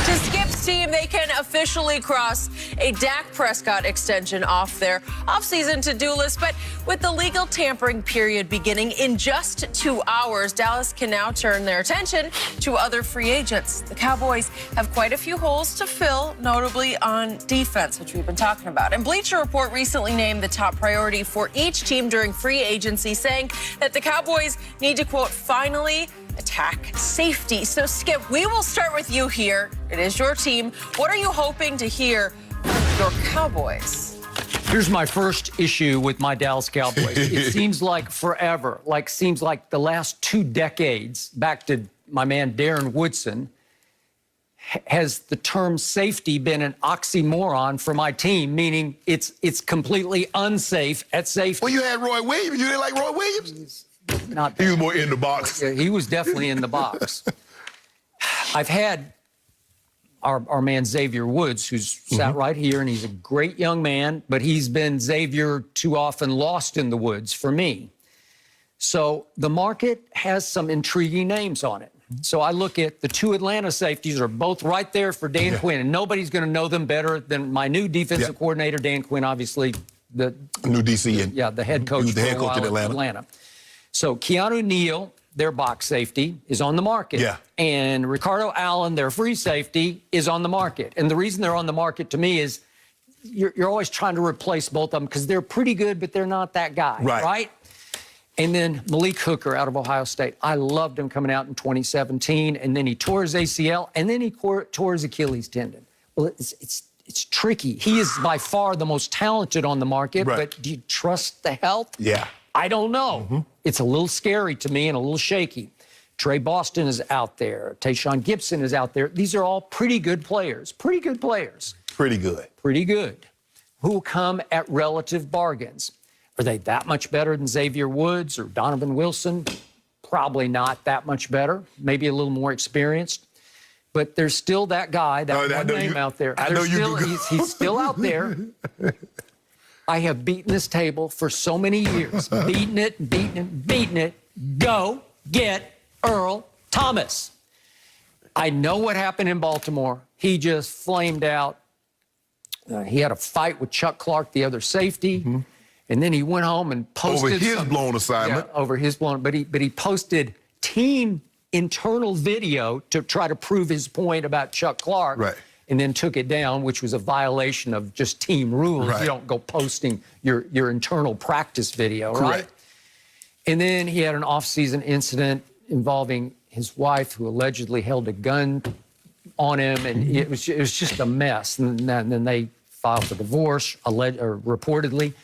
To Skip's team, they can officially cross a Dak Prescott extension off their offseason to-do list. But with the legal tampering period beginning in just 2 hours, Dallas can now turn their attention to other free agents. The Cowboys have quite a few holes to fill, notably on defense, which we've been talking about. And Bleacher Report recently named the top priority for each team during free agency, saying that the Cowboys need to, quote, finally attack safety. So, Skip, we will start with you here. It is your team. What are you hoping to hear from your Cowboys? Here's my first issue with my Dallas Cowboys. It seems like forever, seems like the last 2 decades, back to my man Darren Woodson, has the term safety been an oxymoron for my team, meaning it's completely unsafe at safety. Well, you had Roy Williams. You didn't like Roy Williams? Not he was more in the box. Yeah, he was definitely in the box. I've had our man Xavier Woods, who's sat right here, and he's a great young man, but he's been, Xavier, too often lost in the woods for me. So the market has some intriguing names on it. So I look at the 2 Atlanta safeties are both right there for Dan Quinn, and nobody's going to know them better than my new defensive coordinator, Dan Quinn, obviously the new DC and the head coach, the head coach in Atlanta. So Keanu Neal, their box safety, is on the market. Yeah. And Ricardo Allen, their free safety, is on the market. And the reason they're on the market to me is you're always trying to replace both of them because they're pretty good, but they're not that guy, right? And then Malik Hooker out of Ohio State. I loved him coming out in 2017, and then he tore his ACL, and then he tore his Achilles tendon. Well, it's tricky. He is by far the most talented on the market, but do you trust the health? Yeah. I don't know. It's a little scary to me and a little shaky. Trey Boston is out there. Tayshaun Gibson is out there. These are all pretty good players. Pretty good players. Pretty good. Pretty good. Who will come at relative bargains. Are they that much better than Xavier Woods or Donovan Wilson? Probably not that much better. Maybe a little more experienced. But there's still that guy, that one name out there. He's still out there. I have beaten this table for so many years. Beaten it. Go get Earl Thomas. I know what happened in Baltimore. He just flamed out. He had a fight with Chuck Clark, the other safety. And then he went home and posted over his blown assignment. Yeah, over his blown. But he posted team internal video to try to prove his point about Chuck Clark. Right. And then took it down, which was a violation of just team rules. Right. You don't go posting your internal practice video, right? And then he had an off-season incident involving his wife, who allegedly held a gun on him, and it was just a mess. And then they filed for divorce, reportedly.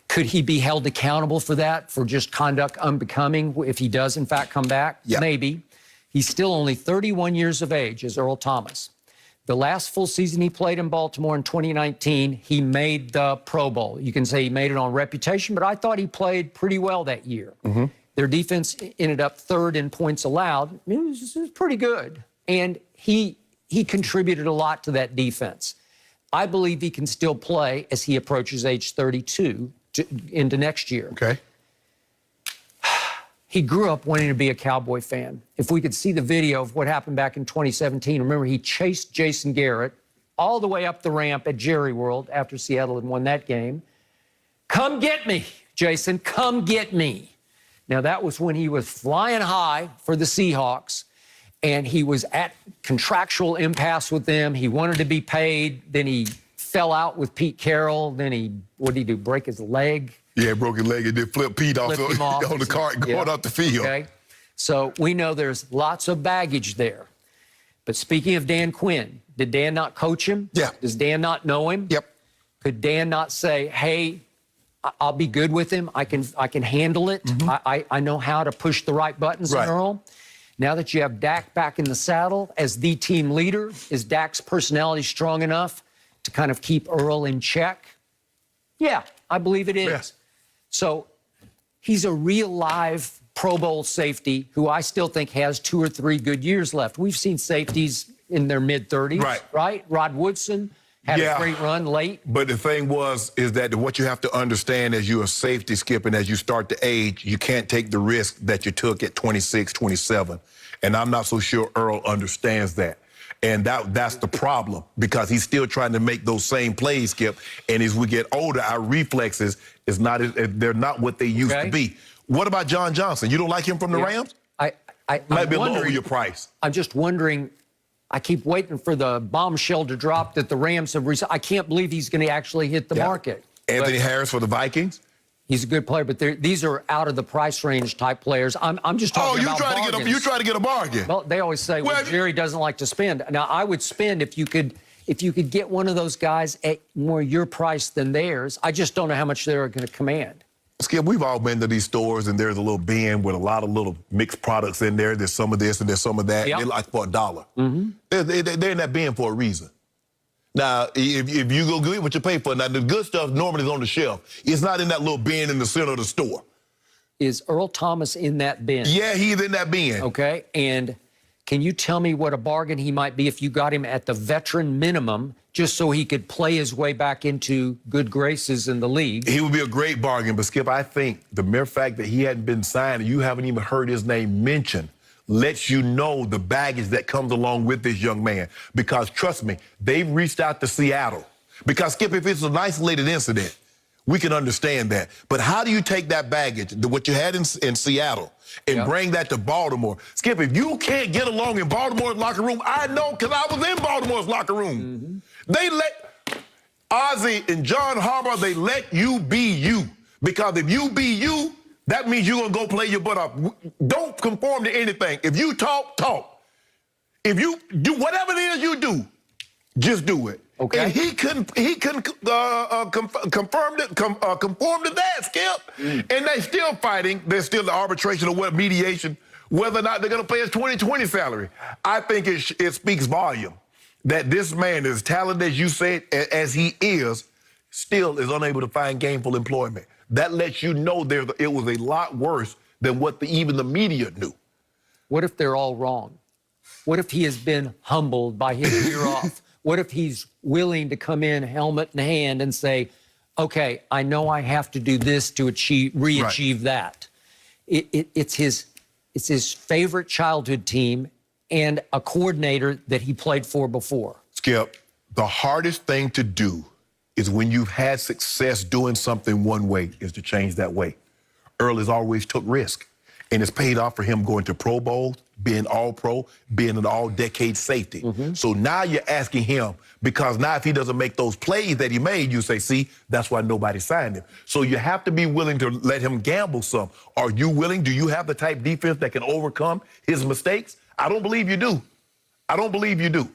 Could he be held accountable for that, for just conduct unbecoming, if he does, in fact, come back? Yeah. Maybe. He's still only 31 years of age, as Earl Thomas. The last full season he played in Baltimore in 2019, he made the Pro Bowl. You can say he made it on reputation, but I thought he played pretty well that year. Their defense ended up 3rd in points allowed. It was pretty good. And he contributed a lot to that defense. I believe he can still play as he approaches age 32 into next year. Okay. He grew up wanting to be a Cowboy fan. If we could see the video of what happened back in 2017, remember he chased Jason Garrett all the way up the ramp at Jerry World after Seattle had won that game. Come get me, Jason, come get me. Now, that was when he was flying high for the Seahawks, and he was at contractual impasse with them. He wanted to be paid. Then he fell out with Pete Carroll. Then what did he do, break his leg? Yeah, broke his leg and then flipped Pete off on the cart going out the field. Okay. So we know there's lots of baggage there. But speaking of Dan Quinn, did Dan not coach him? Yeah. Does Dan not know him? Yep. Could Dan not say, hey, I'll be good with him. I can handle it. I know how to push the right buttons in Earl. Now that you have Dak back in the saddle as the team leader, is Dak's personality strong enough to kind of keep Earl in check? Yeah, I believe it is. Yes. So he's a real live Pro Bowl safety who I still think has 2 or 3 good years left. We've seen safeties in their mid-30s, right? Rod Woodson had a great run late. But the thing is that what you have to understand as you're a safety, Skip, and as you start to age, you can't take the risk that you took at 26, 27. And I'm not so sure Earl understands that. And that's the problem, because he's still trying to make those same plays, Skip. And as we get older, our reflexes they're not what they used to be. What about John Johnson? You don't like him from the Rams? Might be a little over your price. I'm just wondering. I keep waiting for the bombshell to drop that the Rams have. I can't believe he's going to actually hit the market. Anthony Harris for the Vikings. He's a good player, but these are out of the price range type players. I'm just talking about bargains. You try to get a bargain. Well, they always say, well, Jerry doesn't like to spend. Now, I would spend if you could get one of those guys at more your price than theirs. I just don't know how much they're going to command. Skip, we've all been to these stores, and there's a little bin with a lot of little mixed products in there. There's some of this and there's some of that. Yep. They're like for $1. Mm-hmm. They're in that bin for a reason. Now, if you go get what you pay for, now the good stuff normally is on the shelf. It's not in that little bin in the center of the store. Is Earl Thomas in that bin? Yeah, he's in that bin. Okay, and can you tell me what a bargain he might be if you got him at the veteran minimum, just so he could play his way back into good graces in the league? He would be a great bargain, but Skip, I think the mere fact that he hadn't been signed and you haven't even heard his name mentioned lets you know the baggage that comes along with this young man. Because trust me, they've reached out to Seattle. Because, Skip, if it's an isolated incident, we can understand that. But how do you take that baggage, what you had in Seattle, and bring that to Baltimore? Skip, if you can't get along in Baltimore's locker room, I know, because I was in Baltimore's locker room. Mm-hmm. They let Ozzie and John Harbaugh, they let you be you. Because if you be you, that means you're going to go play your butt off. Don't conform to anything. If you talk, talk. If you do whatever it is you do, just do it. Okay. And he couldn't conform to that, Skip. And they're still fighting. There's still the arbitration or what mediation, whether or not they're going to pay his 2020 salary. I think it speaks volume that this man, as talented as you said, as he is, still is unable to find gainful employment. That lets you know it was a lot worse than what even the media knew. What if they're all wrong? What if he has been humbled by his year off? What if he's willing to come in helmet in hand and say, okay, I know I have to do this to re-achieve that. It's his favorite childhood team and a coordinator that he played for before. Skip, the hardest thing to do is when you've had success doing something one way is to change that way. Earl has always took risk, and it's paid off for him going to Pro Bowls, being All-Pro, being an all-decade safety. Mm-hmm. So now you're asking him, because now if he doesn't make those plays that he made, you say, see, that's why nobody signed him. So you have to be willing to let him gamble some. Are you willing? Do you have the type defense that can overcome his mistakes? I don't believe you do. I don't believe you do.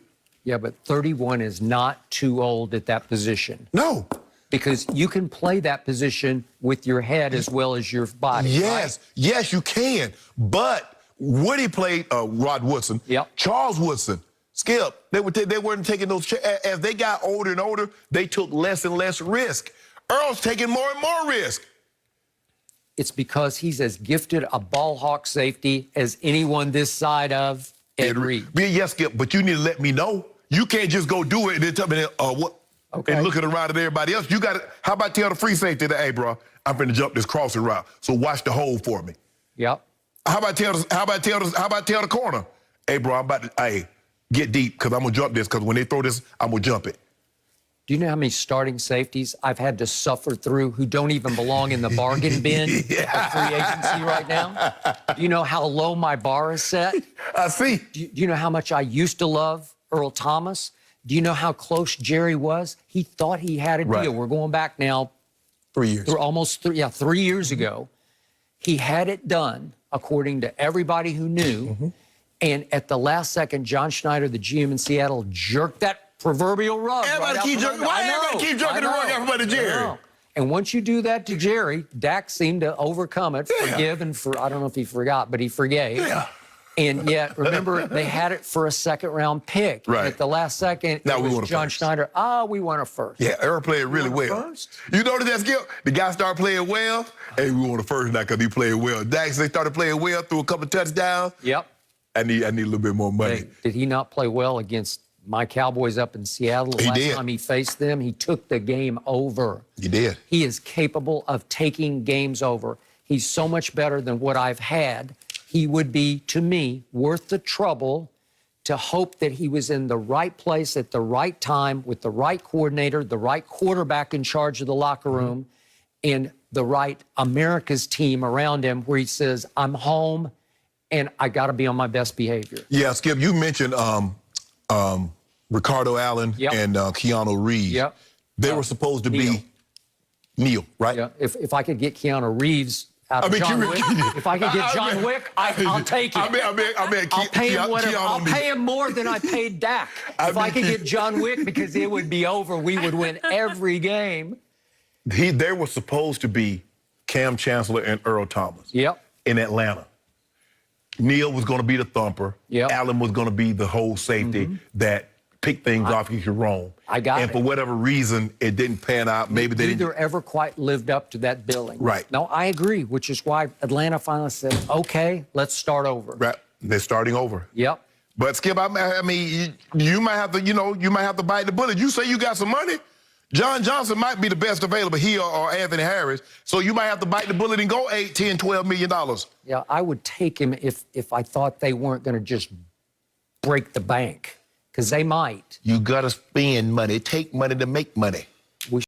Yeah, but 31 is not too old at that position. No. Because you can play that position with your head as well as your body. Yes, right? Yes, you can. But Woody played Rod Woodson. Yep. Charles Woodson, Skip, they weren't taking those. As they got older and older, they took less and less risk. Earl's taking more and more risk. It's because he's as gifted a ball hawk safety as anyone this side of Ed Reed. Yes, Skip, but you need to let me know. You can't just go do it and then tell me what. Okay. And looking around at everybody else. You got to, how about tell the free safety that, hey, bro, I'm finna jump this crossing route, so watch the hole for me. Yep. How about tell the corner, hey, bro, I'm about to, get deep, because I'm going to jump this, because when they throw this, I'm going to jump it. Do you know how many starting safeties I've had to suffer through who don't even belong in the bargain bin of free agency right now? Do you know how low my bar is set? I see. Do you know how much I used to love Earl Thomas? Do you know how close Jerry was? He thought he had a deal. Right. We're going back now 3 years. Almost 3 years ago. He had it done, according to everybody who knew. Mm-hmm. And at the last second, John Schneider, the GM in Seattle, jerked that proverbial rug. Everybody keep jerking. Why everybody keep jerking the rug out from Jerry? And once you do that to Jerry, Dak seemed to overcome it, forgive, and I don't know if he forgot, but he forgave. Yeah. And yet, remember, they had it for a second-round pick. Right. At the last second, now it was John Schneider. We want a first. Yeah, Earl played really well. First? You notice that, Skip? The guy started playing well. Hey, we want a first now because he played well. Dak, they started playing well, threw a couple of touchdowns. Yep. I need a little bit more money. Hey, did he not play well against my Cowboys up in Seattle? The last time he faced them, he took the game over. He did. He is capable of taking games over. He's so much better than what I've had. He would be, to me, worth the trouble to hope that he was in the right place at the right time with the right coordinator, the right quarterback in charge of the locker room, and the right America's team around him where he says, I'm home and I got to be on my best behavior. Yeah, Skip, you mentioned Ricardo Allen and Keanu Reeves. Yep. They were supposed to be Neil, right? Yeah. If I could get Keanu Reeves out of John Wick, if I could get John Wick, I'll take it. I'll pay him whatever. I'll pay him more than I paid Dak. If I could get John Wick, because it would be over. We would win every game. There was supposed to be Cam Chancellor and Earl Thomas in Atlanta. Neil was going to be the thumper. Allen was going to be the whole safety that picked things off if you roam. I got it. And for whatever reason, it didn't pan out. Maybe they didn't. Neither ever quite lived up to that billing. Right. No, I agree, which is why Atlanta finally said, okay, let's start over. Right. They're starting over. Yep. But Skip, I mean, you might have to, you might have to bite the bullet. You say you got some money. John Johnson might be the best available, he or Anthony Harris. So you might have to bite the bullet and go $8, $10, $12 million. Yeah, I would take him if I thought they weren't going to just break the bank, because they might. You got to spend money. Take money to make money.